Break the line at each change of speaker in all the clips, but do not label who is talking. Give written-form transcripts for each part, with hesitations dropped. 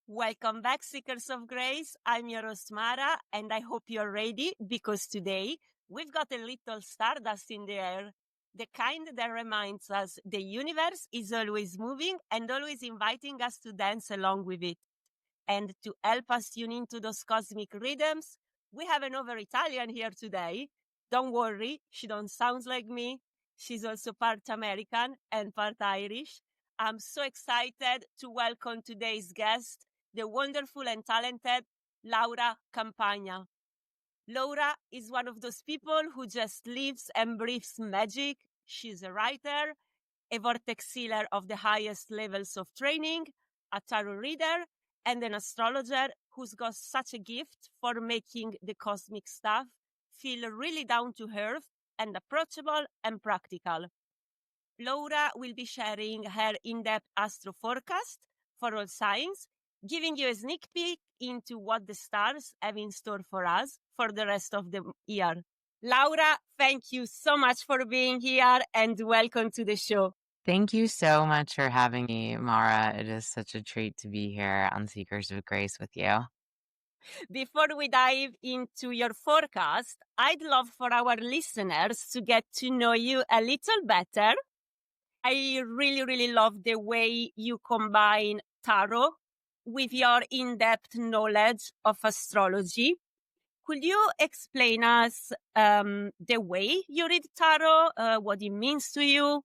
Welcome back, Seekers of Grace. I'm your host, Mara, and I hope you're ready because today we've got a little stardust in the air, the kind that reminds us the universe is always moving and always inviting us to dance along with it. And to help us tune into those cosmic rhythms, we have another Italian here today. Don't worry, she don't sound like me. She's also part American and part Irish. I'm so excited to welcome today's guest, the wonderful and talented Laura Campagna. Laura is one of those people who just lives and breathes magic. She's a writer, a vortex healer of the highest levels of training, a tarot reader, and an astrologer who's got such a gift for making the cosmic stuff feel really down to earth and approachable and practical. Laura will be sharing her in-depth Astro-Forecast for all signs, giving you a sneak peek into what the stars have in store for us for the rest of the year. Laura, thank you so much for being here and welcome to the show.
Thank you so much for having me, Mara. It is such a treat to be here on Seekers of Grace with you.
Before we dive into your forecast, I'd love for our listeners to get to know you a little better. I really love the way you combine tarot with your in-depth knowledge of astrology. Could you explain us the way you read tarot, what it means to you?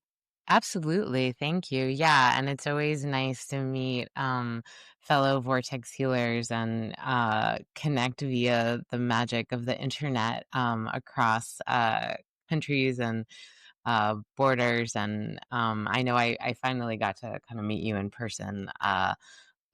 Absolutely. Thank you. Yeah. And it's always nice to meet fellow vortex healers and connect via the magic of the internet across countries and borders. And I know I finally got to kind of meet you in person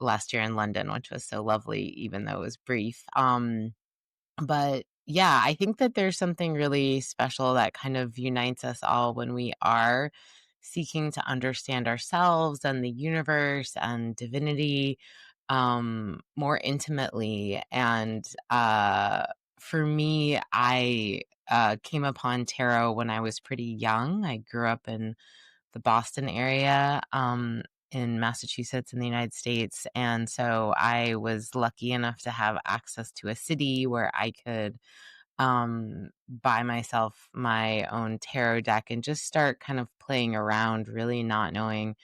last year in London, which was so lovely, even though it was brief. But yeah, I think that there's something really special that kind of unites us all when we are seeking to understand ourselves and the universe and divinity more intimately. And for me, I came upon tarot when I was pretty young. I grew up in the Boston area. In Massachusetts in the United States. And so I was lucky enough to have access to a city where I could buy myself my own tarot deck and just start kind of playing around, really not knowing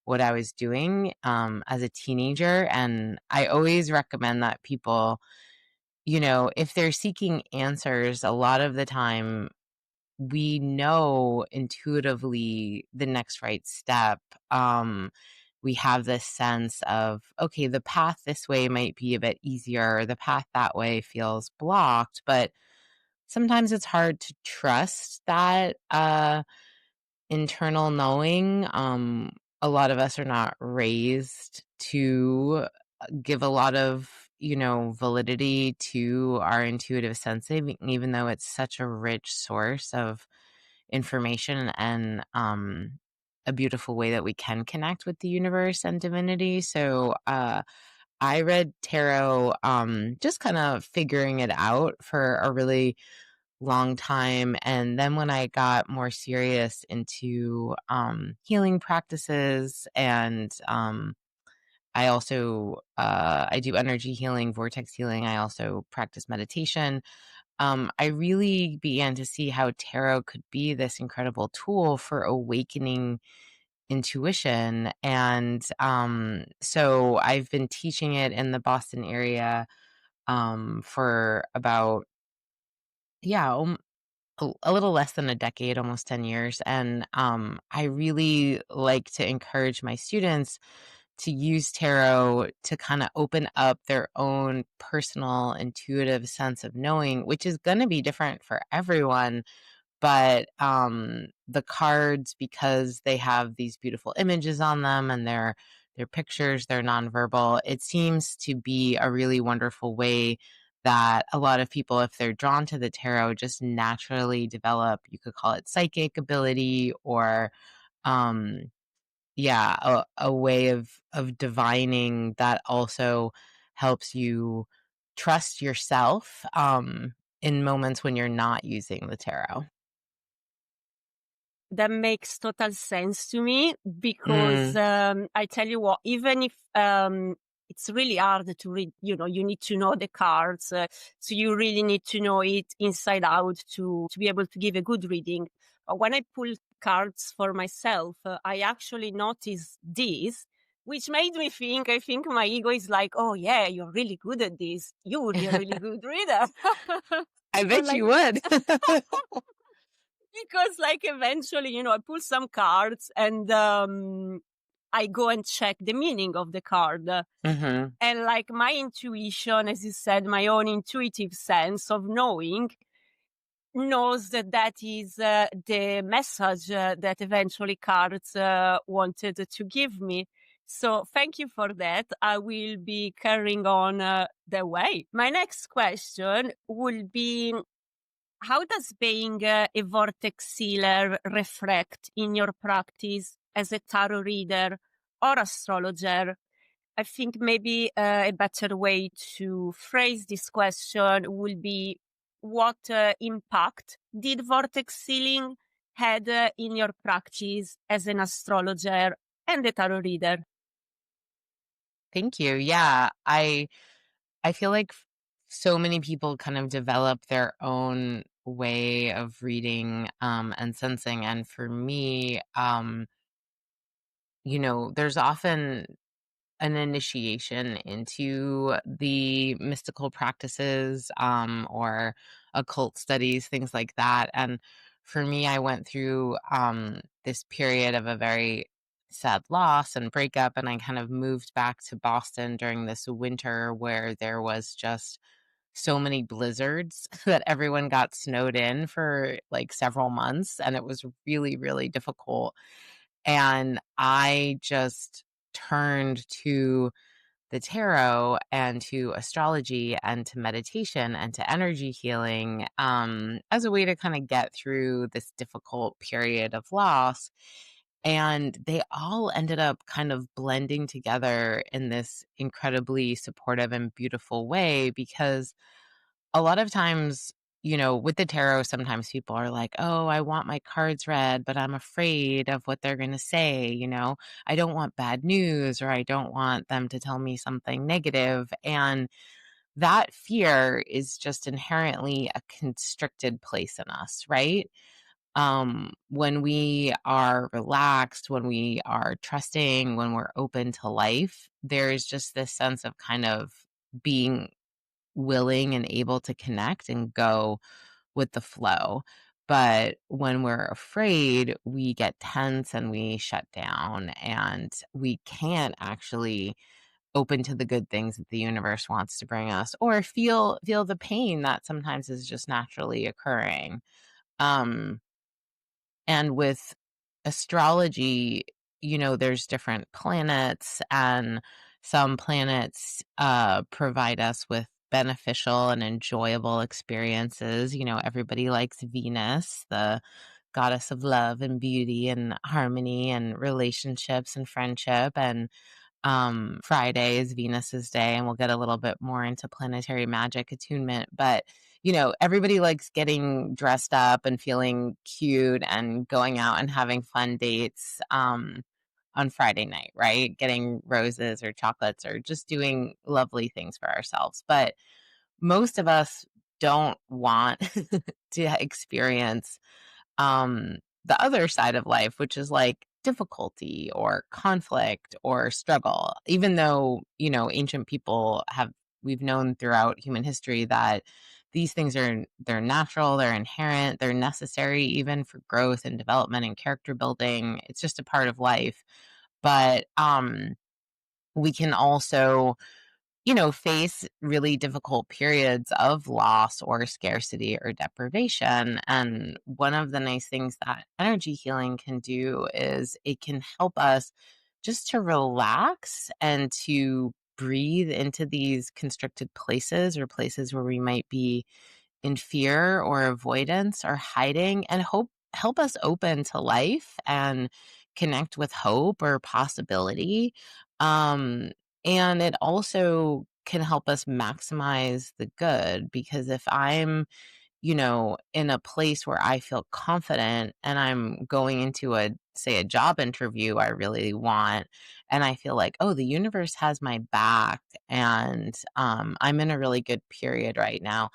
what I was doing as a teenager. And I always recommend that people, if they're seeking answers, a lot of the time we know intuitively the next right step. We have this sense of, okay, the path this way might be a bit easier, or the path that way feels blocked, but sometimes it's hard to trust that internal knowing. A lot of us are not raised to give a lot of validity to our intuitive sensing, even though it's such a rich source of information and a beautiful way that we can connect with the universe and divinity. So I read tarot just kind of figuring it out for a really long time. And then when I got more serious into healing practices and I also I do energy healing, vortex healing. I also practice meditation. I really began to see how tarot could be this incredible tool for awakening intuition. And so I've been teaching it in the Boston area for about, a little less than a decade, almost 10 years. And I really like to encourage my students to use tarot to kind of open up their own personal intuitive sense of knowing, which is going to be different for everyone. But the cards, because they have these beautiful images on them and they're pictures, they're nonverbal, it seems to be a really wonderful way that a lot of people, if they're drawn to the tarot, just naturally develop, you could call it psychic ability, or a way of divining that also helps you trust yourself in moments when you're not using the tarot.
That makes total sense to me because I tell you what, even if it's really hard to read. You know, you need to know the cards, so you really need to know it inside out to be able to give a good reading. When I pull cards for myself, I actually noticed this, which made me think, I think my ego is like, oh yeah, you're really good at this. You would be a really good reader.
I bet
Like,
you would.
because like eventually, I pull some cards and I go and check the meaning of the card.
Mm-hmm.
And like my intuition, as you said, my own intuitive sense of knowing knows that that is the message that eventually cards wanted to give me. So thank you for that. I will be carrying on the way. My next question will be, how does being a vortex sealer reflect in your practice as a tarot reader or astrologer? I think maybe a better way to phrase this question will be, what impact did vortex sealing had in your practice as an astrologer and a tarot reader?
Thank you. Yeah, I feel like so many people kind of develop their own way of reading and sensing. And for me, there's often an initiation into the mystical practices or occult studies, things like that. And for me, I went through this period of a very sad loss and breakup, and I kind of moved back to Boston during this winter where there was just so many blizzards that everyone got snowed in for like several months, and it was really, really difficult. And I just turned to the tarot and to astrology and to meditation and to energy healing as a way to kind of get through this difficult period of loss. And they all ended up kind of blending together in this incredibly supportive and beautiful way, because a lot of times, with the tarot, sometimes people are like, oh, I want my cards read, but I'm afraid of what they're going to say. I don't want bad news, or I don't want them to tell me something negative. And that fear is just inherently a constricted place in us, right? When we are relaxed, when we are trusting, when we're open to life, there's just this sense of kind of being willing and able to connect and go with the flow. But when we're afraid, we get tense and we shut down, and we can't actually open to the good things that the universe wants to bring us, or feel the pain that sometimes is just naturally occurring. Um and with astrology, there's different planets, and some planets provide us with beneficial and enjoyable experiences. Everybody likes Venus, the goddess of love and beauty and harmony and relationships and friendship. And Friday is Venus's day, and we'll get a little bit more into planetary magic attunement. But everybody likes getting dressed up and feeling cute and going out and having fun dates on Friday night, right? Getting roses or chocolates or just doing lovely things for ourselves. But most of us don't want to experience the other side of life, which is like difficulty or conflict or struggle. Even though, ancient people we've known throughout human history that these things they're natural, they're inherent, they're necessary even for growth and development and character building. It's just a part of life. But we can also face really difficult periods of loss or scarcity or deprivation. And one of the nice things that energy healing can do is it can help us just to relax and to breathe into these constricted places, or places where we might be in fear or avoidance or hiding, and help us open to life and connect with hope or possibility. Um, and it also can help us maximize the good, because if I'm in a place where I feel confident and I'm going into say a job interview I really want, and I feel like, oh, the universe has my back, and I'm in a really good period right now.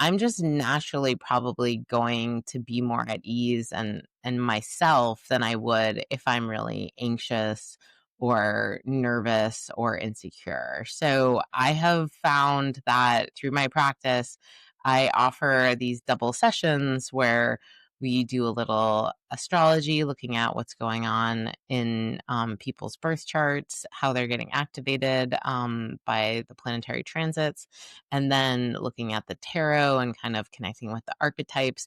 I'm just naturally probably going to be more at ease and myself than I would if I'm really anxious or nervous or insecure. So I have found that through my practice, I offer these double sessions where we do a little astrology, looking at what's going on in people's birth charts, how they're getting activated by the planetary transits, and then looking at the tarot and kind of connecting with the archetypes,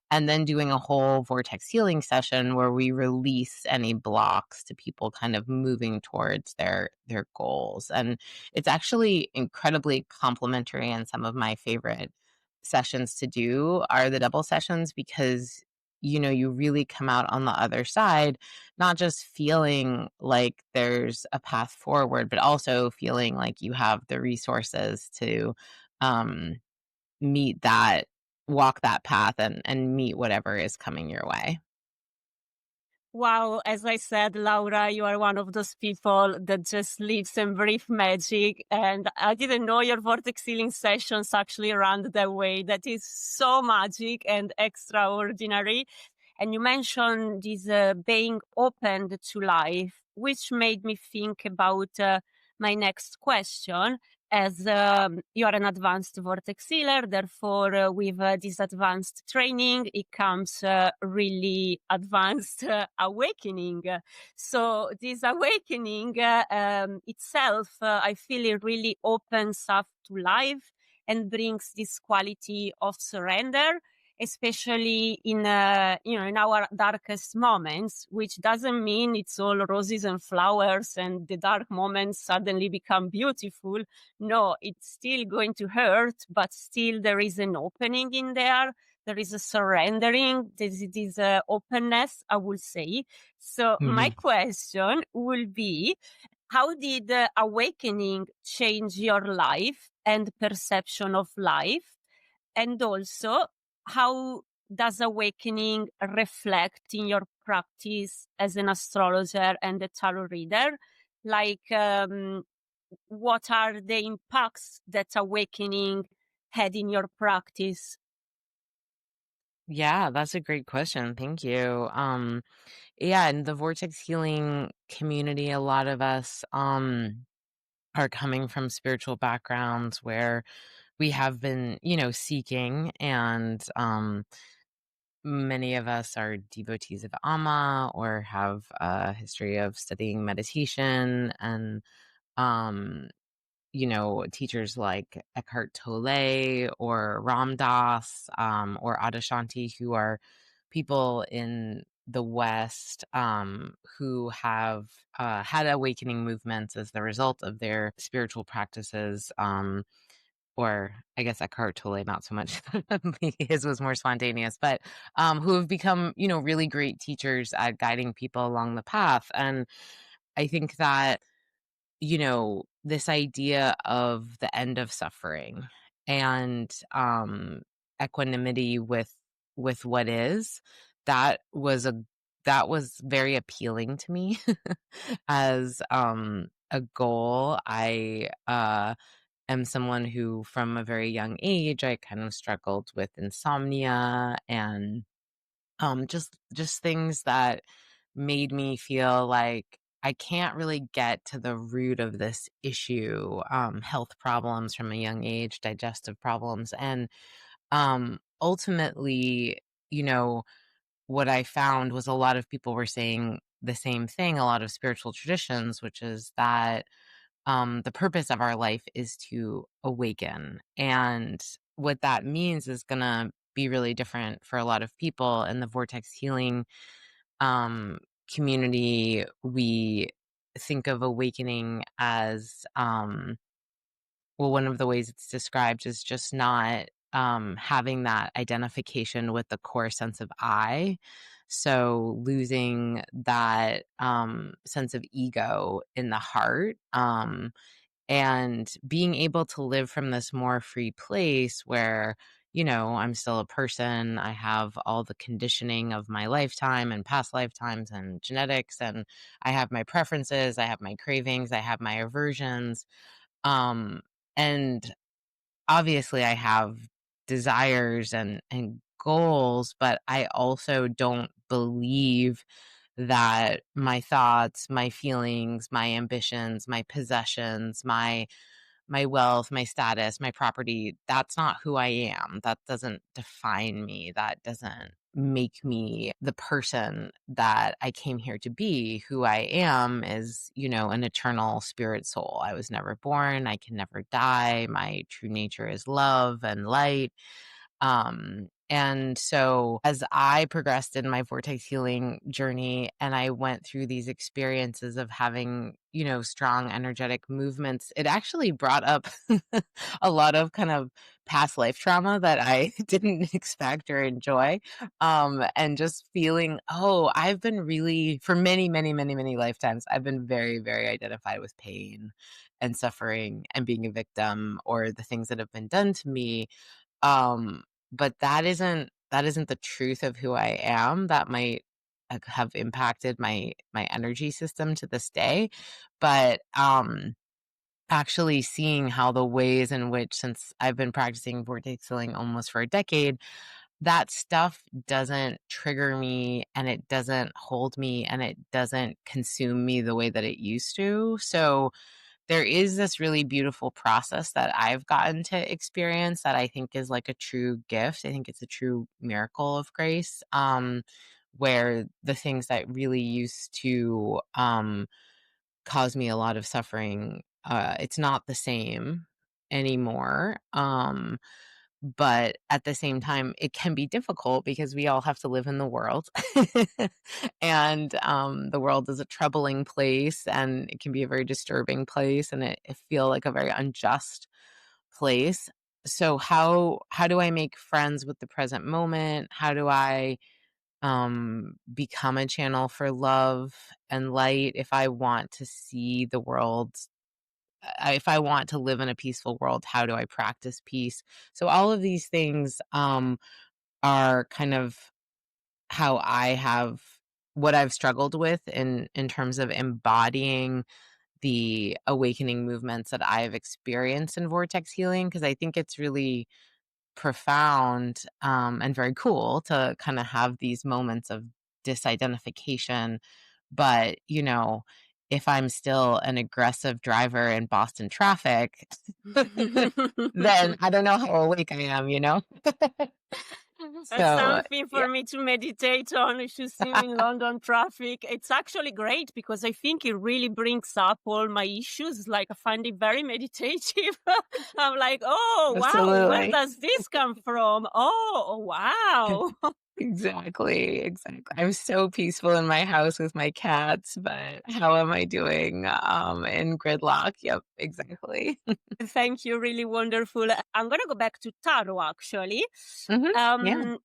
and then doing a whole vortex healing session where we release any blocks to people kind of moving towards their goals. And it's actually incredibly complementary, and some of my favorite sessions to do are the double sessions, because you really come out on the other side not just feeling like there's a path forward, but also feeling like you have the resources to um meet that walk that path and meet whatever is coming your way.
Wow, as I said, Laura, you are one of those people that just lives and breathes magic. And I didn't know your vortex healing sessions actually run that way. That is so magic and extraordinary. And you mentioned this being open to life, which made me think about my next question. As you are an advanced vortex healer, therefore, with this advanced training, it comes really advanced awakening. So, this awakening itself, I feel it really opens up to life and brings this quality of surrender, especially in in our darkest moments, which doesn't mean it's all roses and flowers and the dark moments suddenly become beautiful. No, it's still going to hurt, but still there is an opening in there. There is a surrendering. This openness, I will say. So my
Mhm.
question will be, how did awakening change your life and perception of life? And also, how does awakening reflect in your practice as an astrologer and a tarot reader? Like, what are the impacts that awakening had in your practice?
Yeah, that's a great question. Thank you. Yeah, in the vortex healing community, a lot of us are coming from spiritual backgrounds where we have been, seeking, and many of us are devotees of Amma or have a history of studying meditation, and um teachers like Eckhart Tolle or Ram Dass, or Adashanti, who are people in the West who have had awakening movements as the result of their spiritual practices. Or I guess Eckhart Tolle, not so much. His was more spontaneous, but who have become, really great teachers at guiding people along the path. And I think that this idea of the end of suffering and equanimity with what is, that was very appealing to me as a goal. I am someone who, from a very young age, I kind of struggled with insomnia and just things that made me feel like I can't really get to the root of this issue. Health problems from a young age, digestive problems, and ultimately, you know, what I found was a lot of people were saying the same thing. A lot of spiritual traditions, which is that the purpose of our life is to awaken. And what that means is going to be really different for a lot of people. In the vortex healing um, community, we think of awakening as well, one of the ways it's described is just not having that identification with the core sense of I. So losing that sense of ego in the heart, and being able to live from this more free place where I'm still a person. I have all the conditioning of my lifetime and past lifetimes and genetics, and I have my preferences, I have my cravings, I have my aversions. And obviously I have desires and goals, but I also don't believe that my thoughts, my feelings, my ambitions, my possessions, my wealth, my status, my property, that's not who I am. That doesn't define me. That doesn't make me the person that I came here to be. Who I am is, an eternal spirit soul. I was never born. I can never die. My true nature is love and light. And so as I progressed in my vortex healing journey and I went through these experiences of having, strong energetic movements, it actually brought up a lot of kind of past life trauma that I didn't expect or enjoy. And just feeling, oh, I've been really, for many, many, many, many lifetimes, I've been very, very identified with pain and suffering and being a victim or the things that have been done to me. Um, but that isn't the truth of who I am. That might have impacted my energy system to this day. But actually seeing how the ways in which, since I've been practicing vortex healing almost for a decade, that stuff doesn't trigger me and it doesn't hold me and it doesn't consume me the way that it used to. So there is this really beautiful process that I've gotten to experience that I think is like a true gift. I think it's a true miracle of grace, where the things that really used to cause me a lot of suffering, it's not the same anymore. But at the same time, it can be difficult because we all have to live in the world. And the world is a troubling place and it can be a very disturbing place and it feel like a very unjust place. So how do I make friends with the present moment? How do I become a channel for love and light if I want to see the world, if I want to live in a peaceful world? How do I practice peace? So all of these things are kind of how I have what I've struggled with in terms of embodying the awakening movements that I've experienced in vortex healing, because I think it's really profound and very cool to kind of have these moments of disidentification. But, if I'm still an aggressive driver in Boston traffic, then I don't know how awake I am.
That's
So,
something
yeah.
for me to meditate on if you see me in London traffic. It's actually great because I think it really brings up all my issues. Like, I find it very meditative. I'm like, oh, wow, where
Absolutely.
does this come from? Oh, wow.
Exactly, exactly. I'm so peaceful in my house with my cats, but how am I doing in gridlock? Yep, exactly.
Thank you. Really wonderful. I'm going to go back to tarot actually.
Yeah.
Um,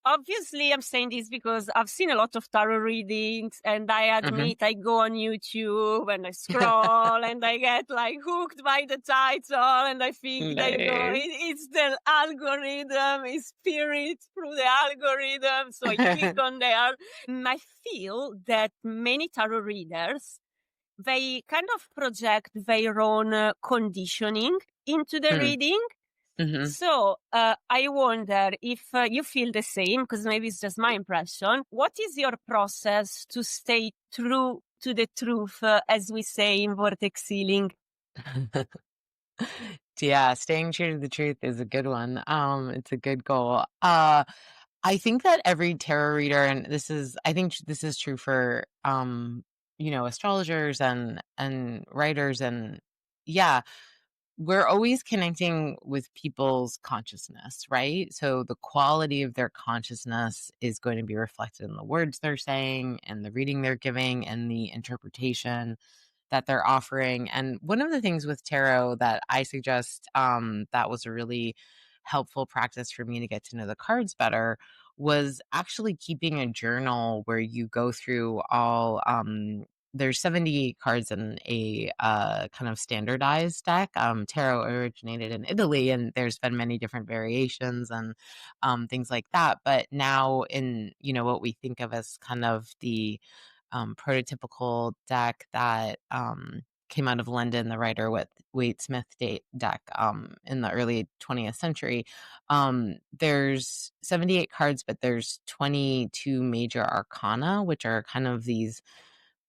Obviously, I'm saying this because I've seen a lot of tarot readings, and I
hmm
admit I go on YouTube and I scroll and I get like hooked by the title, and I think that,
Nice.
it's the algorithm, it's spirit through the algorithm. So I click on there. I feel that many tarot readers, they kind of project their own conditioning into the
Mm,
reading.
mhm.
So I wonder if you feel the same, because maybe it's just my impression. What is your process to stay true to the truth, as we say in vortex healing?
Yeah, staying true to the truth is a good one. It's a good goal. I think that every tarot reader, and I think this is true for astrologers and writers, and yeah, we're always connecting with people's consciousness, right? So the quality of their consciousness is going to be reflected in the words they're saying and the reading they're giving and the interpretation that they're offering. And one of the things with tarot that I suggest, that was a really helpful practice for me to get to know the cards better, was actually keeping a journal where you go through all there's 70 cards in a kind of standardized deck. Tarot originated in Italy, and there's been many different variations and things like that. But now, in what we think of as kind of the prototypical deck that came out of London, the Rider Waite Smith deck in the early 20th century. There's 78 cards, but there's 22 major arcana, which are kind of these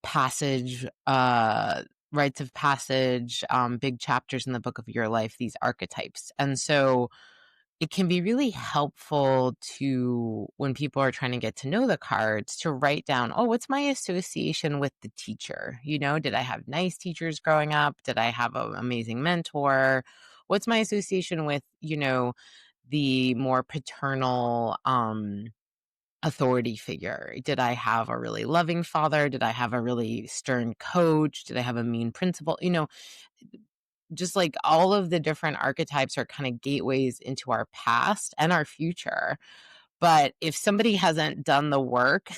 passage, rites of passage, big chapters in the book of your life, these archetypes. And so it can be really helpful to, when people are trying to get to know the cards, to write down, oh, what's my association with the teacher? Did I have nice teachers growing up? Did I have an amazing mentor? What's my association with, the more paternal authority figure? Did I have a really loving father? Did I have a really stern coach? Did I have a mean principal? Just like all of the different archetypes are kind of gateways into our past and our future. But if somebody hasn't done the work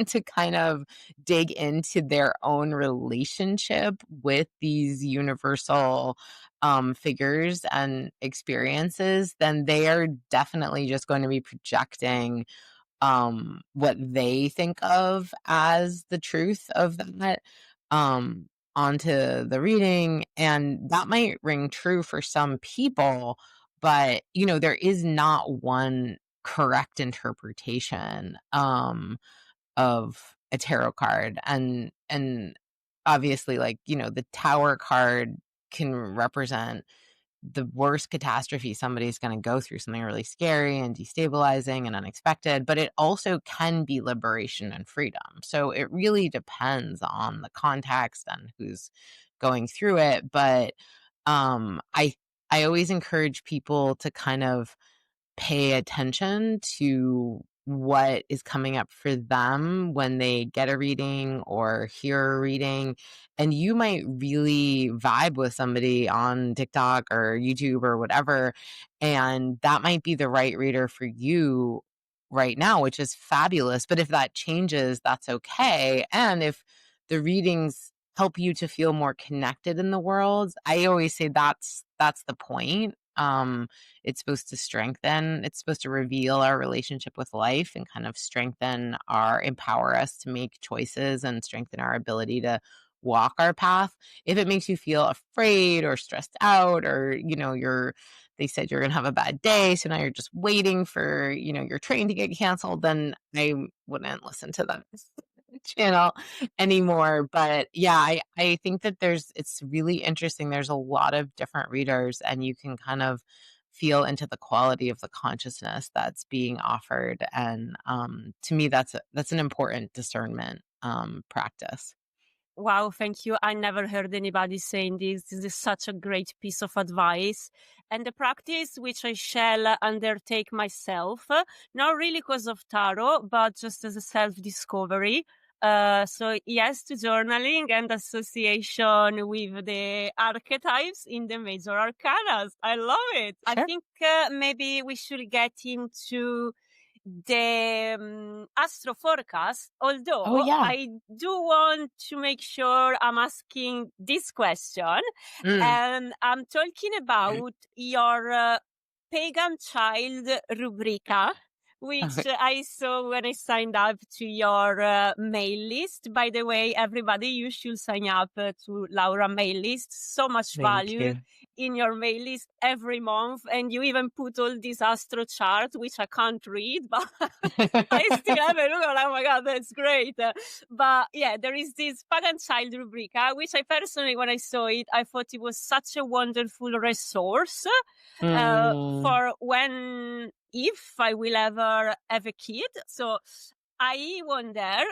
to kind of dig into their own relationship with these universal figures and experiences, then they are definitely just going to be projecting what they think of as the truth of that um onto the reading, and that might ring true for some people, but there is not one correct interpretation of a tarot card. And obviously, like, the Tower card can represent the worst catastrophe somebody's going to go through, something really scary and destabilizing and unexpected, but it also can be liberation and freedom. So it really depends on the context and who's going through it. But I always encourage people to kind of pay attention to what is coming up for them when they get a reading or hear a reading. And you might really vibe with somebody on TikTok or YouTube or whatever, and that might be the right reader for you right now, which is fabulous. But if that changes, that's okay. And if the readings help you to feel more connected in the world, I always say that's the point. It's supposed to strengthen, it's supposed to reveal our relationship with life and kind of empower us to make choices and strengthen our ability to walk our path. If it makes you feel afraid or stressed out, or they said you're going to have a bad day, so now you're just waiting for your train to get canceled, then I wouldn't listen to that channel anymore. But yeah, I think that it's really interesting. There's a lot of different readers, and you can kind of feel into the quality of the consciousness that's being offered. And to me, that's an important discernment practice.
Wow, thank you. I never heard anybody saying this. This is such a great piece of advice. And the practice which I shall undertake myself, not really because of tarot, but just as a self-discovery. So yes, to journaling and association with the archetypes in the major arcanas. I love it. I
Sure.
think maybe we should get into the Astro-Forecast,
Oh
although
yeah.
I do want to make sure I'm asking this question.
Mm.
And I'm talking about your Pagan Child rubrica, which I saw when I signed up to your mail list. By the way, everybody, you should sign up to Laura mail list. So much
Thank
value
you.
in your mail list every month. And you even put all these astro charts, which I can't read, but I still have a look. Oh my God, that's great. But yeah, there is this Pagan Child rubrica, which I personally, when I saw it, I thought it was such a wonderful resource
Mm.
for when, if I will ever have a kid. So I wonder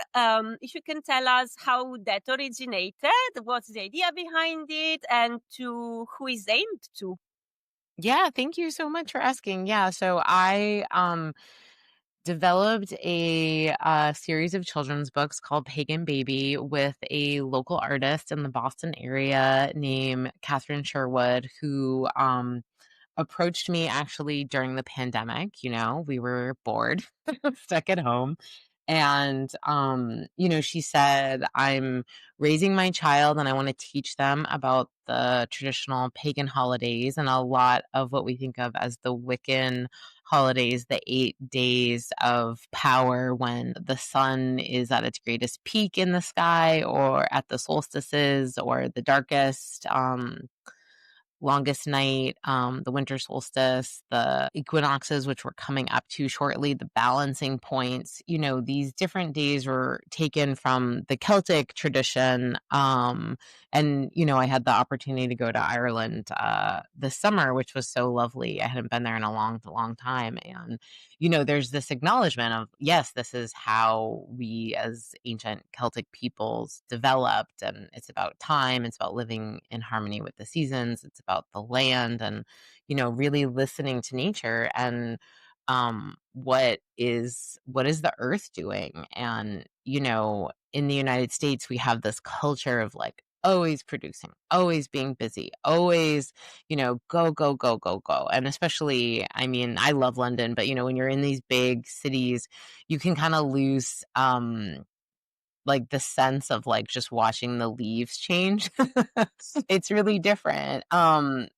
if you can tell us how that originated, what's the idea behind it, and to who is aimed to.
Yeah, thank you so much for asking. Yeah, so I developed a series of children's books called Pagan Baby with a local artist in the Boston area named Catherine Sherwood, who approached me actually during the pandemic. We were bored, stuck at home. And, she said, I'm raising my child and I want to teach them about the traditional pagan holidays and a lot of what we think of as the Wiccan holidays, the 8 days of power when the sun is at its greatest peak in the sky or at the solstices or the darkest. Longest night, the winter solstice, the equinoxes, which we're coming up to shortly, the balancing points. These different days were taken from the Celtic tradition. I had the opportunity to go to Ireland this summer, which was so lovely. I hadn't been there in a long, long time. And, there's this acknowledgement of, yes, this is how we as ancient Celtic peoples developed. And it's about time. It's about living in harmony with the seasons. It's about the land and, really listening to nature and what is the earth doing. And, in the United States, we have this culture of like always producing, always being busy, always, go, go, go, go, go. And especially, I mean, I love London, but when you're in these big cities, you can kind of lose like the sense of like just watching the leaves change. It's really different.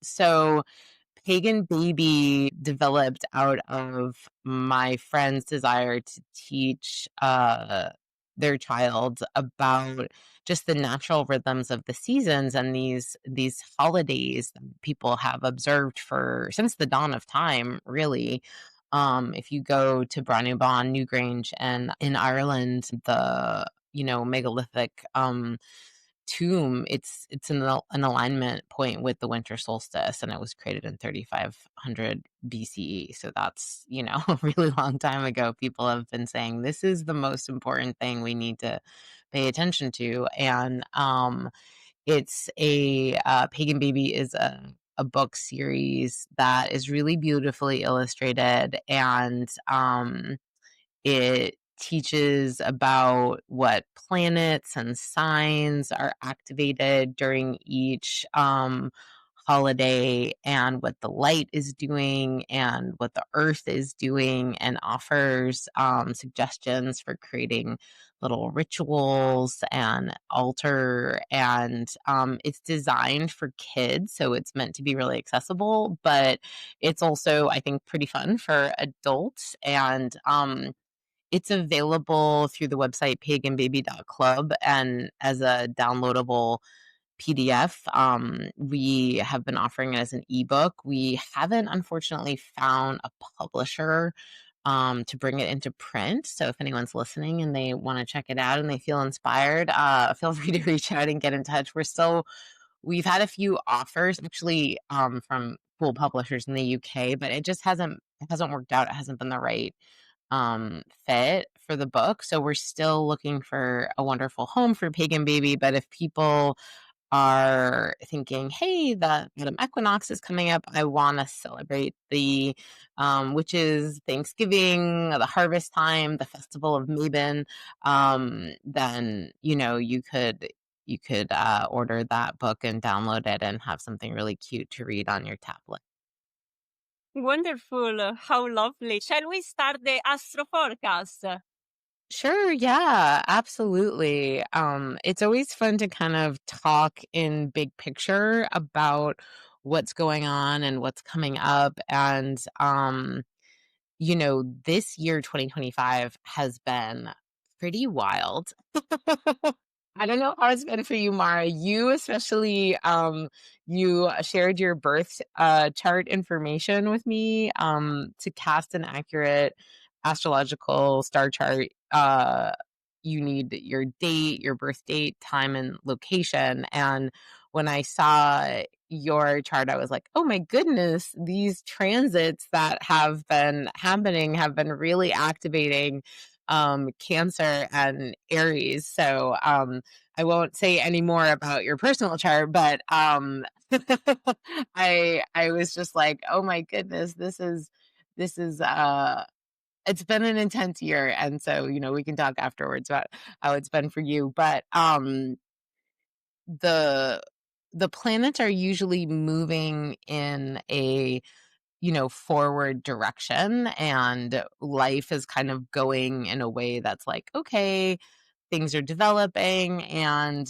So Pagan Baby developed out of my friend's desire to teach their child about just the natural rhythms of the seasons and these holidays that people have observed for since the dawn of time, really. If you go to Branubon, Newgrange, and in Ireland, the megalithic tomb, it's an alignment point with the winter solstice, and it was created in 3500 BCE. So that's a really long time ago. People have been saying this is the most important thing we need to pay attention to. And it's a Pagan Baby is a book series that is really beautifully illustrated, and it teaches about what planets and signs are activated during each holiday and what the light is doing and what the earth is doing, and offers suggestions for creating little rituals and altar. And it's designed for kids, so it's meant to be really accessible, but it's also, I think, pretty fun for adults. And it's available through the website paganbaby.club and as a downloadable PDF. We have been offering it as an ebook. We haven't, unfortunately, found a publisher to bring it into print. So if anyone's listening and they want to check it out and they feel inspired, feel free to reach out and get in touch. We've had a few offers actually from cool publishers in the UK, but it hasn't worked out. It hasn't been the right fit for the book. So we're still looking for a wonderful home for Pagan Baby. But if people are thinking, hey, the autumn equinox is coming up, I want to celebrate the which is Thanksgiving, the harvest time, the festival of Mabon, then you could order that book and download it and have something really cute to read on your tablet.
Wonderful. How lovely. Shall we start the Astro-Forecast?
Sure, yeah, absolutely. It's always fun to kind of talk in big picture about what's going on and what's coming up. And this year 2025 has been pretty wild. I don't know how it's been for you, Mara. You especially, you shared your birth chart information with me to cast an accurate astrological star chart. You need your date, your birth date, time, and location. And when I saw your chart, I was like, oh my goodness, these transits that have been happening have been really activating Cancer and Aries. So I won't say any more about your personal chart, but I was just like, oh my goodness, this is it's been an intense year. And so, we can talk afterwards about how it's been for you. But the planets are usually moving in a forward direction, and life is kind of going in a way that's like, okay, things are developing. And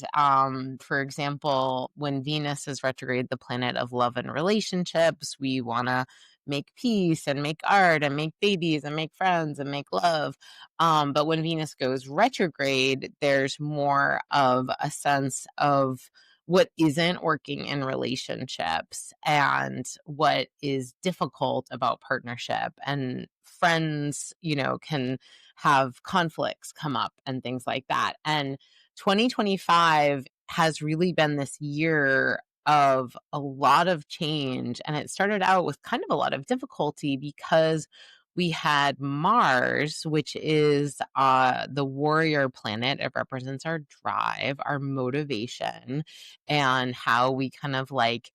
for example, when Venus is retrograde, the planet of love and relationships, we want to make peace and make art and make babies and make friends and make love. But when Venus goes retrograde, there's more of a sense of what isn't working in relationships and what is difficult about partnership, and friends, can have conflicts come up and things like that. And 2025 has really been this year of a lot of change. And it started out with kind of a lot of difficulty because we had Mars, which is the warrior planet. It represents our drive, our motivation, and how we kind of like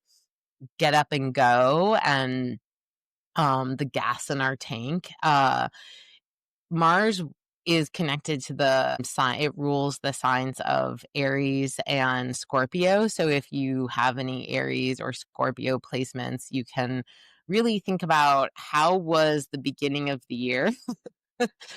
get up and go, and the gas in our tank. Mars is connected to the sign. It rules the signs of Aries and Scorpio. So if you have any Aries or Scorpio placements, you can really think about how was the beginning of the year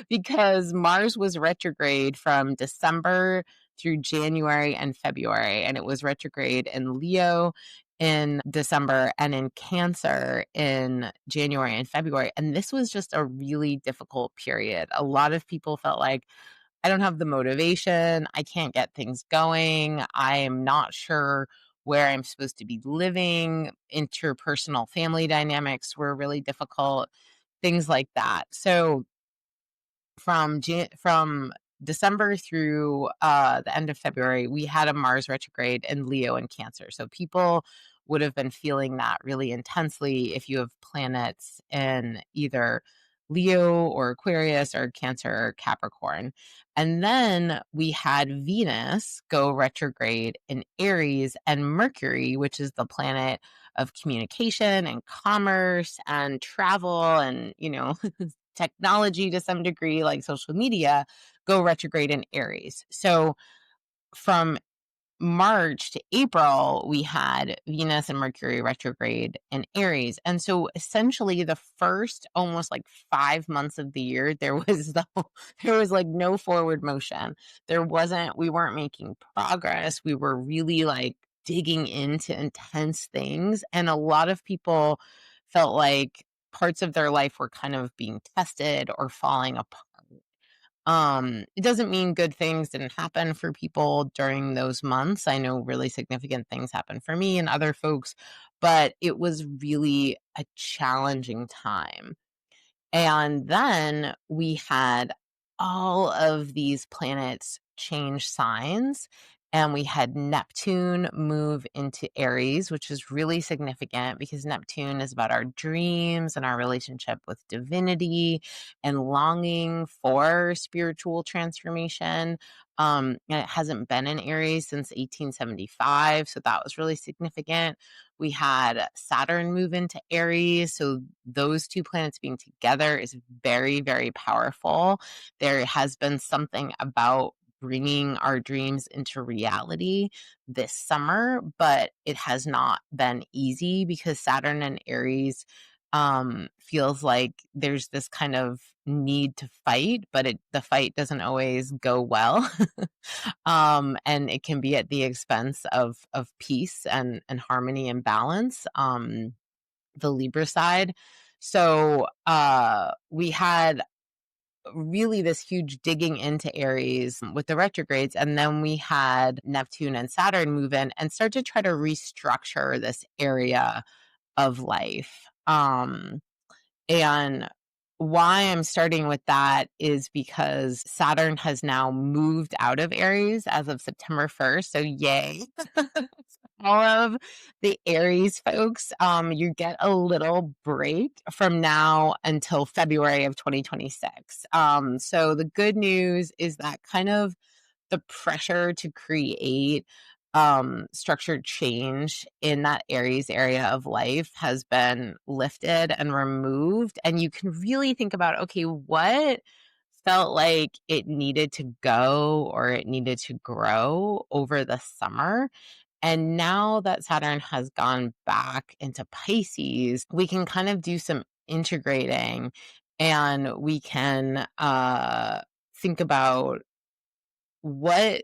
because Mars was retrograde from December through January and February, and it was retrograde in Leo in December and in Cancer in January and February. And this was just a really difficult period. A lot of people felt like, I don't have the motivation, I can't get things going, I am not sure where I'm supposed to be living, interpersonal family dynamics were really difficult, things like that. So from December through the end of February, we had a Mars retrograde in Leo and Cancer. So people would have been feeling that really intensely if you have planets in either Leo or Aquarius or Cancer or Capricorn. And then we had Venus go retrograde in Aries, and Mercury, which is the planet of communication and commerce and travel and, technology to some degree, like social media, go retrograde in Aries. So from March to April, we had Venus and Mercury retrograde in Aries. And so essentially the first almost like 5 months of the year, there was like no forward motion. We weren't making progress. We were really like digging into intense things. And a lot of people felt like parts of their life were kind of being tested or falling apart. It doesn't mean good things didn't happen for people during those months. I know really significant things happened for me and other folks, but it was really a challenging time. And then we had all of these planets change signs. And we had Neptune move into Aries, which is really significant because Neptune is about our dreams and our relationship with divinity and longing for spiritual transformation. And it hasn't been in Aries since 1875. So that was really significant. We had Saturn move into Aries. So those two planets being together is very, very powerful. There has been something about bringing our dreams into reality this summer, but it has not been easy because Saturn and Aries feels like there's this kind of need to fight, but the fight doesn't always go well. And it can be at the expense of peace and harmony and balance, the Libra side. So we had really this huge digging into Aries with the retrogrades. And then we had Neptune and Saturn move in and start to try to restructure this area of life. And why I'm starting with that is because Saturn has now moved out of Aries as of September 1st. So yay. All of the Aries folks, you get a little break from now until February of 2026. So the good news is that kind of the pressure to create structured change in that Aries area of life has been lifted and removed. And you can really think about, okay, what felt like it needed to go or it needed to grow over the summer. And now that Saturn has gone back into Pisces, we can kind of do some integrating, and we can think about what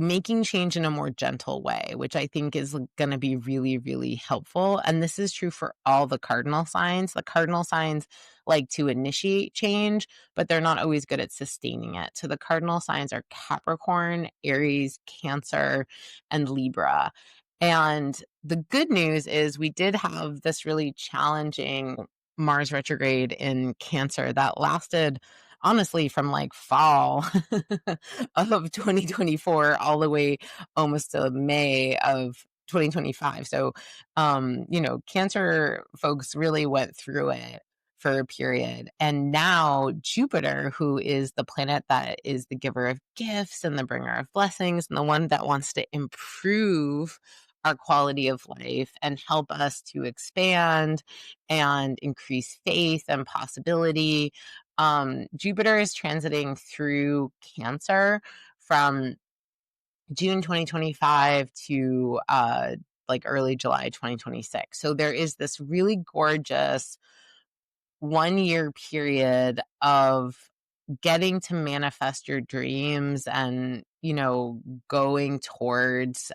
making change in a more gentle way, which I think is going to be really, really helpful. And this is true for all the cardinal signs. The cardinal signs like to initiate change, but they're not always good at sustaining it. So the cardinal signs are Capricorn, Aries, Cancer, and Libra. And the good news is we did have this really challenging Mars retrograde in Cancer that lasted honestly from like fall of 2024 all the way almost to May of 2025. So, Cancer folks really went through it for a period. And now Jupiter, who is the planet that is the giver of gifts and the bringer of blessings, and the one that wants to improve our quality of life and help us to expand and increase faith and possibility. Jupiter is transiting through Cancer from June 2025 to like early July 2026. So there is this really gorgeous 1 year period of getting to manifest your dreams and, going towards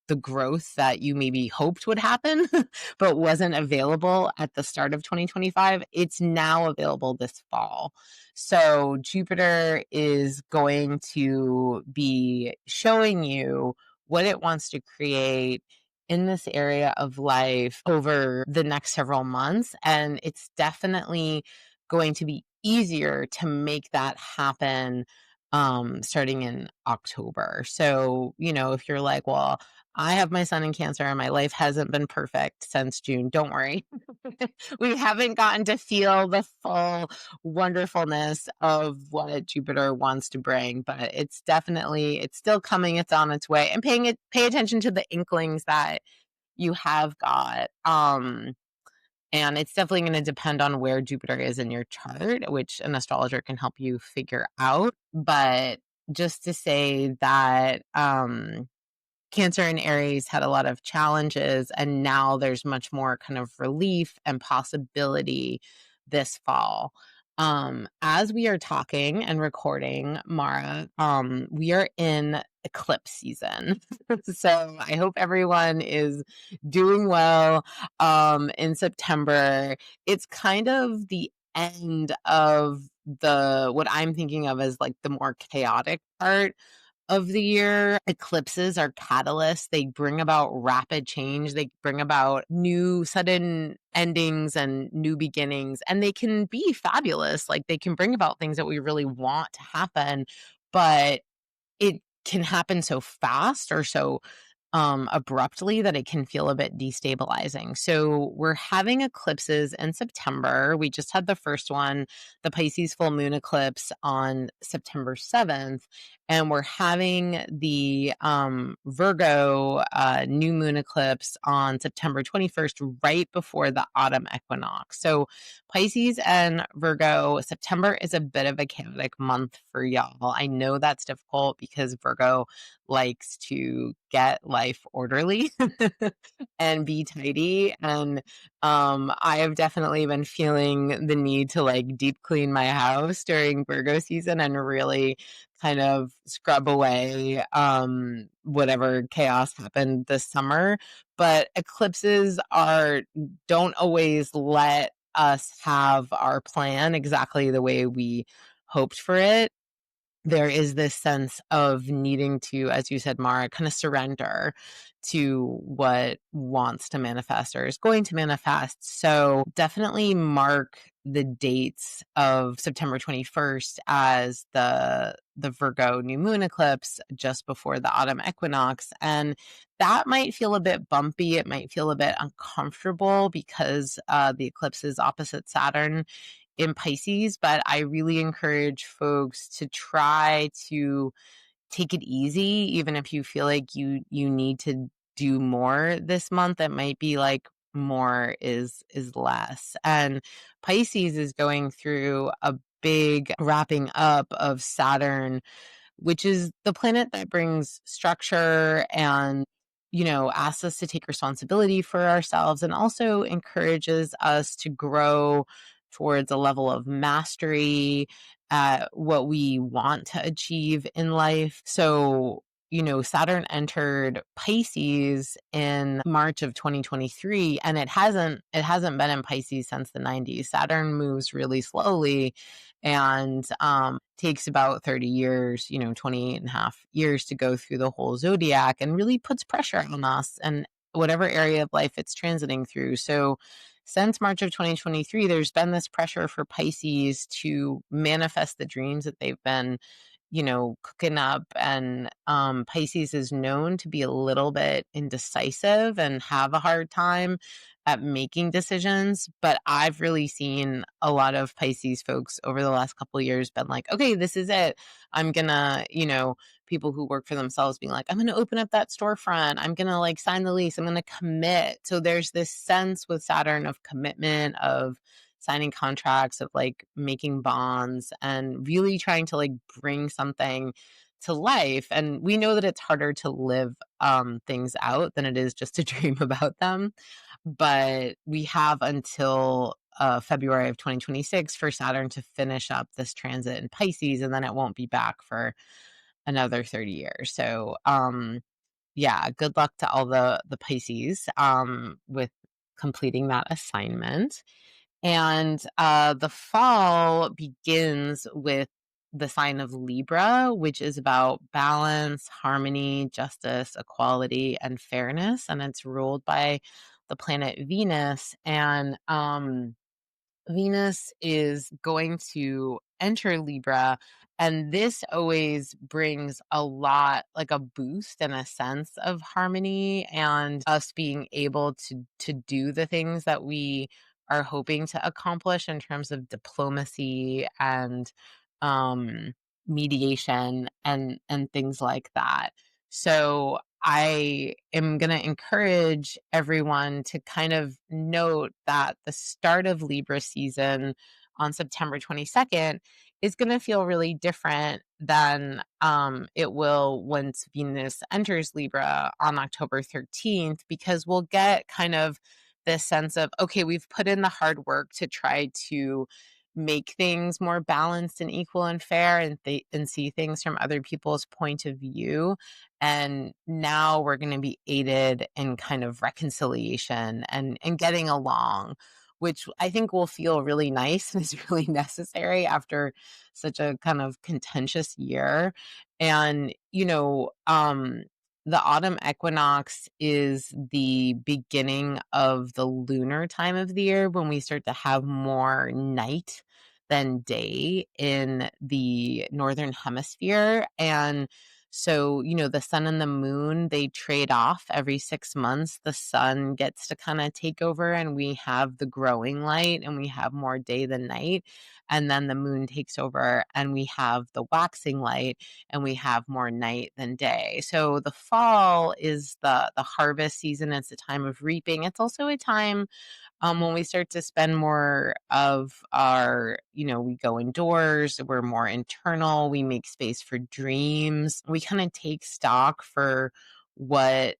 the growth that you maybe hoped would happen, but wasn't available at the start of 2025. It's now available this fall. So Jupiter is going to be showing you what it wants to create in this area of life over the next several months. And it's definitely going to be easier to make that happen starting in October. So, if you're like, well, I have my sun in Cancer and my life hasn't been perfect since June, don't worry. We haven't gotten to feel the full wonderfulness of what Jupiter wants to bring, but it's still coming. It's on its way, and pay attention to the inklings that you have got. And it's definitely going to depend on where Jupiter is in your chart, which an astrologer can help you figure out. But just to say that Cancer and Aries had a lot of challenges, and now there's much more kind of relief and possibility this fall. As we are talking and recording, Mara, we are in eclipse season. So I hope everyone is doing well in September. It's kind of the end of what I'm thinking of as like the more chaotic part of the year. Eclipses are catalysts. They bring about rapid change. They bring about new sudden endings and new beginnings, and they can be fabulous. Like they can bring about things that we really want to happen, but it can happen so fast or so abruptly that it can feel a bit destabilizing. So we're having eclipses in September. We just had the first one, the Pisces full moon eclipse on September 7th. And we're having the Virgo new moon eclipse on September 21st, right before the autumn equinox. So Pisces and Virgo, September is a bit of a chaotic month for y'all. I know that's difficult because Virgo likes to get life orderly and be tidy. And I have definitely been feeling the need to like deep clean my house during Virgo season and really kind of scrub away whatever chaos happened this summer. But eclipses don't always let us have our plan exactly the way we hoped for it. There is this sense of needing to, as you said, Mara, kind of surrender to what wants to manifest or is going to manifest. So definitely mark the dates of September 21st as the Virgo new moon eclipse just before the autumn equinox. And that might feel a bit bumpy. It might feel a bit uncomfortable because the eclipse is opposite Saturn in Pisces, but I really encourage folks to try to take it easy, even if you feel like you need to do more this month. It might be like more is less. And Pisces is going through a big wrapping up of Saturn which is the planet that brings structure and, asks us to take responsibility for ourselves and also encourages us to grow towards a level of mastery at what we want to achieve in life. So, Saturn entered Pisces in March of 2023, and it hasn't been in Pisces since the 90s. Saturn moves really slowly and takes about 30 years, 28 and a half years to go through the whole zodiac, and really puts pressure on us and whatever area of life it's transiting through. So since March of 2023, there's been this pressure for Pisces to manifest the dreams that they've been, cooking up. And Pisces is known to be a little bit indecisive and have a hard time at making decisions. But I've really seen a lot of Pisces folks over the last couple of years been like, okay, this is it. I'm gonna, people who work for themselves being like, I'm going to open up that storefront. I'm going to like sign the lease. I'm going to commit. So there's this sense with Saturn of commitment, of signing contracts, of like making bonds and really trying to like bring something to life. And we know that it's harder to live things out than it is just to dream about them. But we have until February of 2026 for Saturn to finish up this transit in Pisces, and then it won't be back for another 30 years. So, yeah, good luck to all the Pisces with completing that assignment. And the fall begins with the sign of Libra, which is about balance, harmony, justice, equality, and fairness. And it's ruled by the planet Venus. And Venus is going to enter Libra, and this always brings a lot, like a boost and a sense of harmony and us being able to do the things that we are hoping to accomplish in terms of diplomacy and um mediation and things like that. So I am going to encourage everyone to kind of note that the start of Libra season on September 22nd is going to feel really different than it will once Venus enters Libra on October 13th, because we'll get kind of this sense of, okay, we've put in the hard work to try to make things more balanced and equal and fair, and see things from other people's point of view. And now we're going to be aided in kind of reconciliation and getting along, which I think will feel really nice and is really necessary after such a kind of contentious year. And, the autumn equinox is the beginning of the lunar time of the year, when we start to have more night than day in the northern hemisphere. And so, the sun and the moon, they trade off every 6 months. The sun gets to kind of take over, and we have the growing light, and we have more day than night. And then the moon takes over, and we have the waxing light, and we have more night than day. So the fall is the harvest season. It's a time of reaping. It's also a time when we start to spend more of our, we go indoors, we're more internal, we make space for dreams, we kind of take stock for what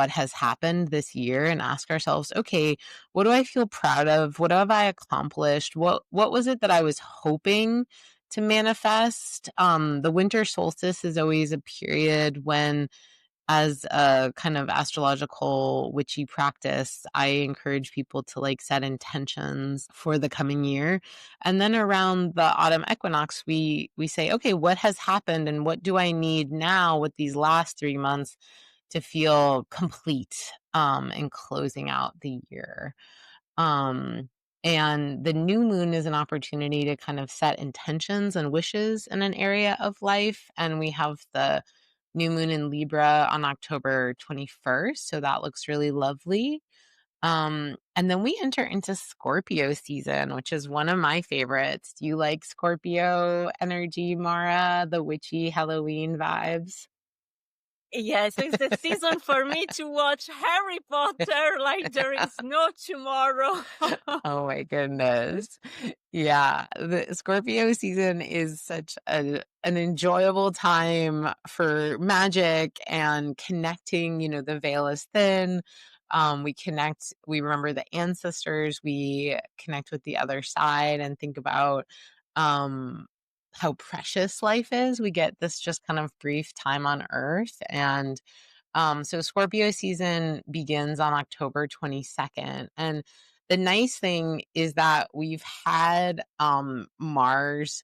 has happened this year and ask ourselves, okay, what do I feel proud of? What have I accomplished? What was it that I was hoping to manifest? The winter solstice is always a period when, as a kind of astrological witchy practice, I encourage people to like set intentions for the coming year. And then around the autumn equinox, we say, okay, what has happened and what do I need now with these last 3 months to feel complete in closing out the year. Um, and the new moon is an opportunity to kind of set intentions and wishes in an area of life. And we have the new moon in Libra on October 21st. So that looks really lovely. And then we enter into Scorpio season, which is one of my favorites. Do you like Scorpio energy, Mara? The witchy Halloween vibes?
Yes, it's the season for me to watch Harry Potter like there is no tomorrow.
Oh my goodness. Yeah, the Scorpio season is such an enjoyable time for magic and connecting. The veil is thin. We remember the ancestors, we connect with the other side and think about how precious life is. We get this just kind of brief time on earth. And so Scorpio season begins on October 22nd. And the nice thing is that we've had Mars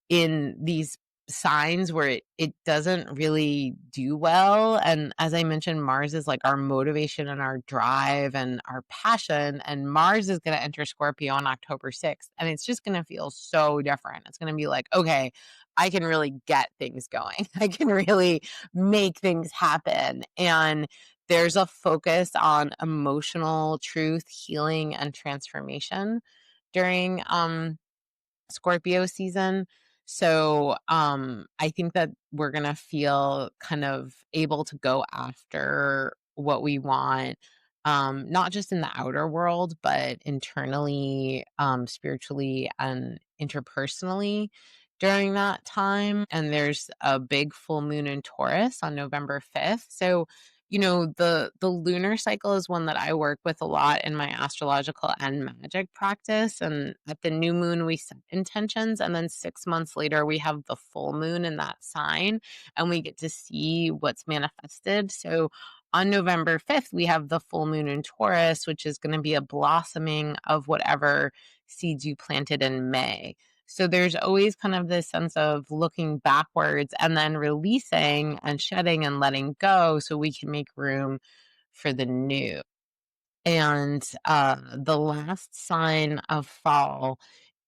in these signs where it doesn't really do well. And as I mentioned, Mars is like our motivation and our drive and our passion. And Mars is going to enter Scorpio on October 6th. And it's just going to feel so different. It's going to be like, okay, I can really get things going. I can really make things happen. And there's a focus on emotional truth, healing, and transformation during Scorpio season. So I think that we're going to feel kind of able to go after what we want, not just in the outer world, but internally, spiritually, and interpersonally during that time. And there's a big full moon in Taurus on November 5th. So the lunar cycle is one that I work with a lot in my astrological and magic practice. And at the new moon, we set intentions. And then 6 months later, we have the full moon in that sign and we get to see what's manifested. So on November 5th, we have the full moon in Taurus, which is going to be a blossoming of whatever seeds you planted in May. So there's always kind of this sense of looking backwards and then releasing and shedding and letting go so we can make room for the new. And the last sign of fall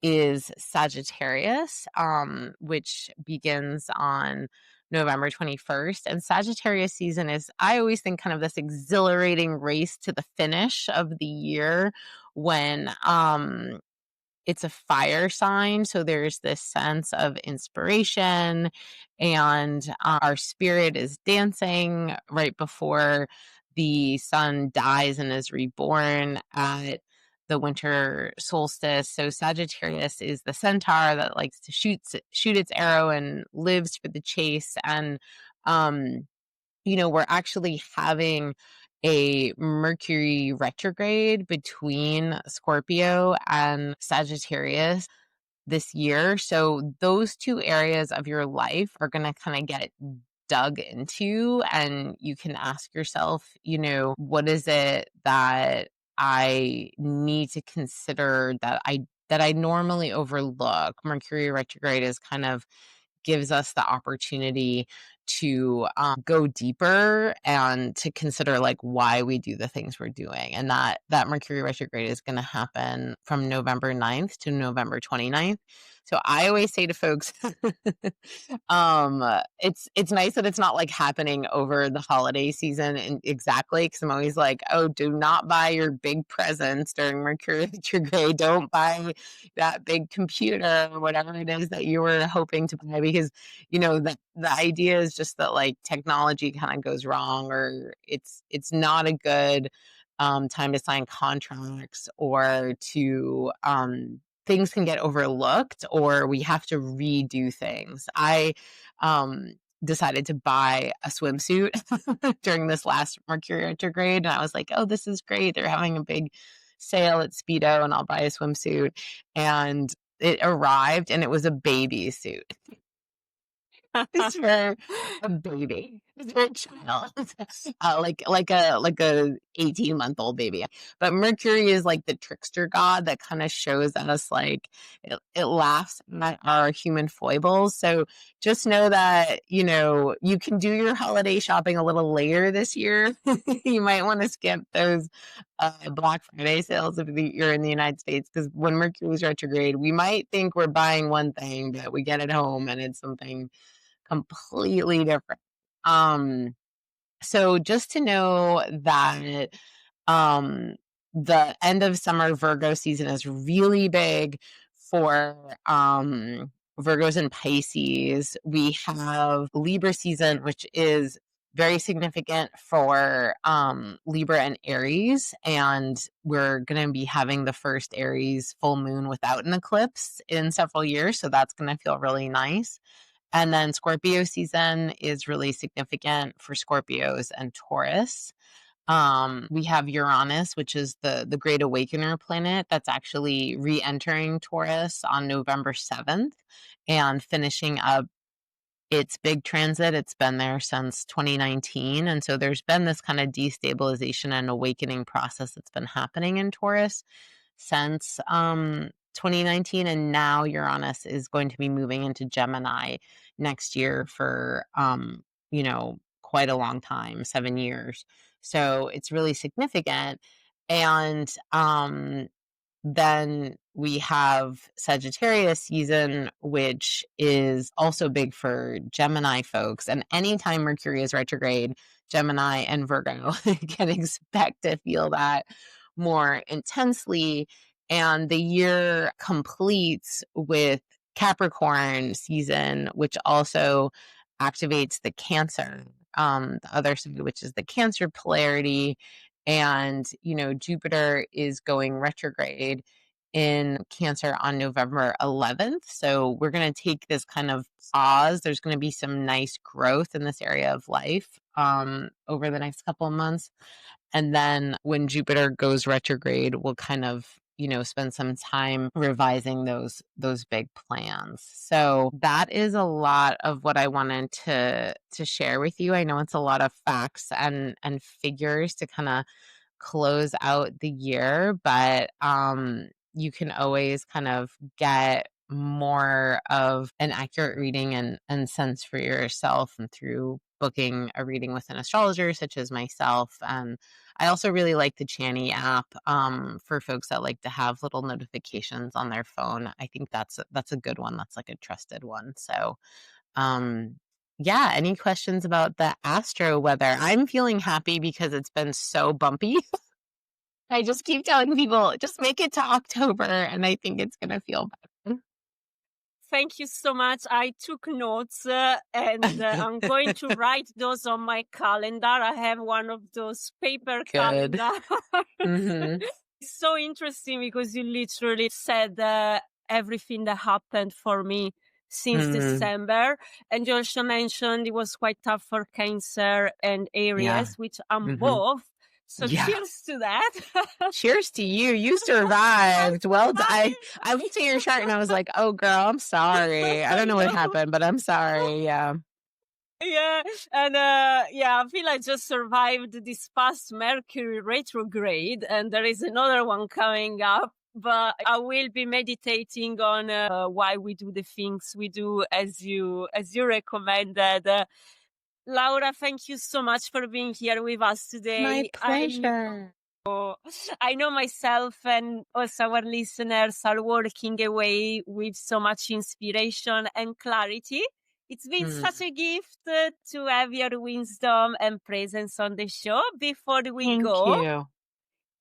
is Sagittarius, which begins on November 21st. And Sagittarius season is, I always think, kind of this exhilarating race to the finish of the year when it's a fire sign. So there's this sense of inspiration and our spirit is dancing right before the sun dies and is reborn at the winter solstice. So Sagittarius is the centaur that likes to shoot its arrow and lives for the chase. And we're actually having a Mercury retrograde between Scorpio and Sagittarius this year. So those two areas of your life are going to kind of get dug into, and you can ask yourself, what is it that I need to consider that I normally overlook? Mercury retrograde is kind of gives us the opportunity to go deeper and to consider like why we do the things we're doing. And that Mercury retrograde is going to happen from November 9th to November 29th. So I always say to folks, it's nice that it's not like happening over the holiday season exactly, because I'm always like, oh, do not buy your big presents during Mercury retrograde. Don't buy that big computer or whatever it is that you were hoping to buy, because the idea is just that like technology kind of goes wrong, or it's not a good time to sign contracts, or to things can get overlooked, or we have to redo things. I decided to buy a swimsuit during this last Mercury retrograde, and I was like, oh, this is great. They're having a big sale at Speedo, and I'll buy a swimsuit. And it arrived, and it was a baby suit. It's for a baby. It's for a child. like a 18-month-old baby. But Mercury is like the trickster god that kind of shows us like it laughs at our human foibles. So just know that, you can do your holiday shopping a little later this year. You might want to skip those Black Friday sales if you're in the United States, because when Mercury is retrograde, we might think we're buying one thing, but we get it home and it's something completely different. So just to know that the end of summer Virgo season is really big for Virgos and Pisces. We have Libra season, which is very significant for Libra and Aries. And we're going to be having the first Aries full moon without an eclipse in several years. So that's going to feel really nice. And then Scorpio season is really significant for Scorpios and Taurus. We have Uranus, which is the Great Awakener planet that's actually re-entering Taurus on November 7th and finishing up its big transit. It's been there since 2019. And so there's been this kind of destabilization and awakening process that's been happening in Taurus since 2019. And now Uranus is going to be moving into Gemini next year for, quite a long time, 7 years. So it's really significant. And then we have Sagittarius season, which is also big for Gemini folks. And anytime Mercury is retrograde, Gemini and Virgo can expect to feel that more intensely. And the year completes with Capricorn season, which also activates the Cancer, the other side, which is the Cancer polarity. And, Jupiter is going retrograde in Cancer on November 11th. So we're going to take this kind of pause. There's going to be some nice growth in this area of life over the next couple of months. And then when Jupiter goes retrograde, we'll kind of spend some time revising those big plans. So that is a lot of what I wanted to share with you. I know it's a lot of facts and figures to kind of close out the year, but you can always kind of get more of an accurate reading and sense for yourself and through booking a reading with an astrologer such as myself. And I also really like the Chani app for folks that like to have little notifications on their phone. I think that's a good one. That's like a trusted one. So yeah, any questions about the astro weather? I'm feeling happy because it's been so bumpy. I just keep telling people, just make it to October, and I think it's going to feel better.
Thank you so much. I took notes and I'm going to write those on my calendar. I have one of those paper calendars.
Mm-hmm.
It's so interesting because you literally said everything that happened for me since December. And you also mentioned it was quite tough for Cancer and Aries, which I'm both. So cheers to that.
Cheers to you. You survived. Well, I looked at your chart and I was like, oh, girl, I'm sorry. I don't know what happened, but I'm sorry. Yeah.
Yeah. And I feel I just survived this past Mercury retrograde, and there is another one coming up. But I will be meditating on why we do the things we do as you recommended. Laura, thank you so much for being here with us today.
My pleasure.
I know myself and also our listeners are walking away with so much inspiration and clarity. It's been such a gift to have your wisdom and presence on the show. Before we go,
Thank you.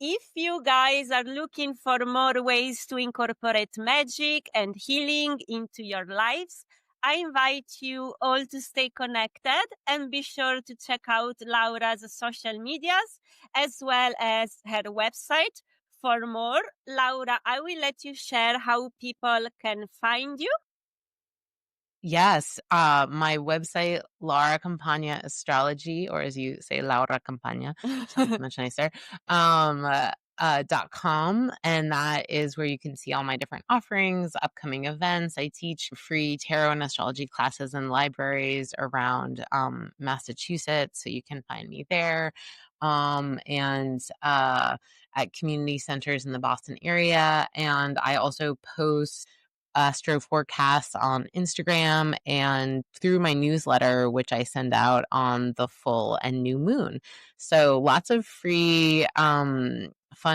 if you guys are looking for more ways to incorporate magic and healing into your lives, I invite you all to stay connected and be sure to check out Laura's social medias as well as her website. For more, Laura, I will let you share how people can find you.
Yes, my website, Laura Campagna Astrology, or as you say, Laura Campagna, sounds much nicer, .com, and that is where you can see all my different offerings, upcoming events. I teach free tarot and astrology classes in libraries around Massachusetts, so you can find me there, and at community centers in the Boston area. And I also post Astro-Forecast on Instagram and through my newsletter, which I send out on the full and new moon. So lots of free, fun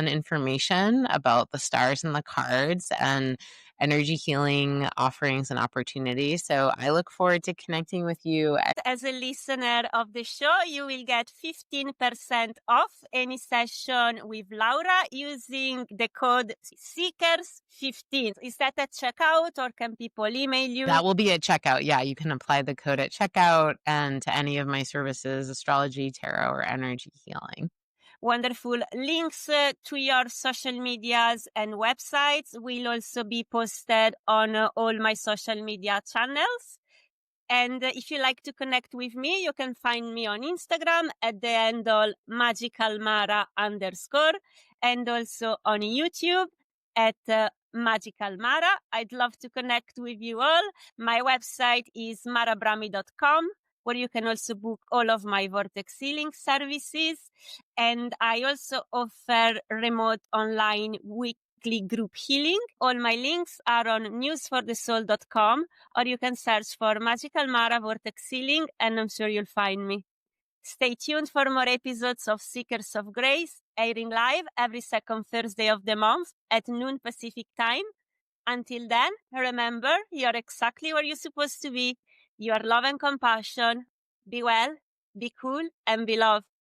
information about the stars and the cards. And energy healing offerings and opportunities. So I look forward to connecting with you.
As a listener of the show, you will get 15% off any session with Laura using the code Seekers15. Is that at checkout, or can people email you?
That will be at checkout. Yeah, you can apply the code at checkout and to any of my services, astrology, tarot, or energy healing.
Wonderful. Links to your social medias and websites will also be posted on all my social media channels. And if you like to connect with me, you can find me on Instagram at the handle magicalmara_, and also on YouTube at magicalmara. I'd love to connect with you all. My website is marabrami.com, where you can also book all of my vortex healing services. And I also offer remote online weekly group healing. All my links are on newsforthesoul.com, or you can search for Magical Mara Vortex Healing, and I'm sure you'll find me. Stay tuned for more episodes of Seekers of Grace, airing live every second Thursday of the month at noon Pacific time. Until then, remember, you're exactly where you're supposed to be. You are love and compassion. Be well, be cool, and be loved.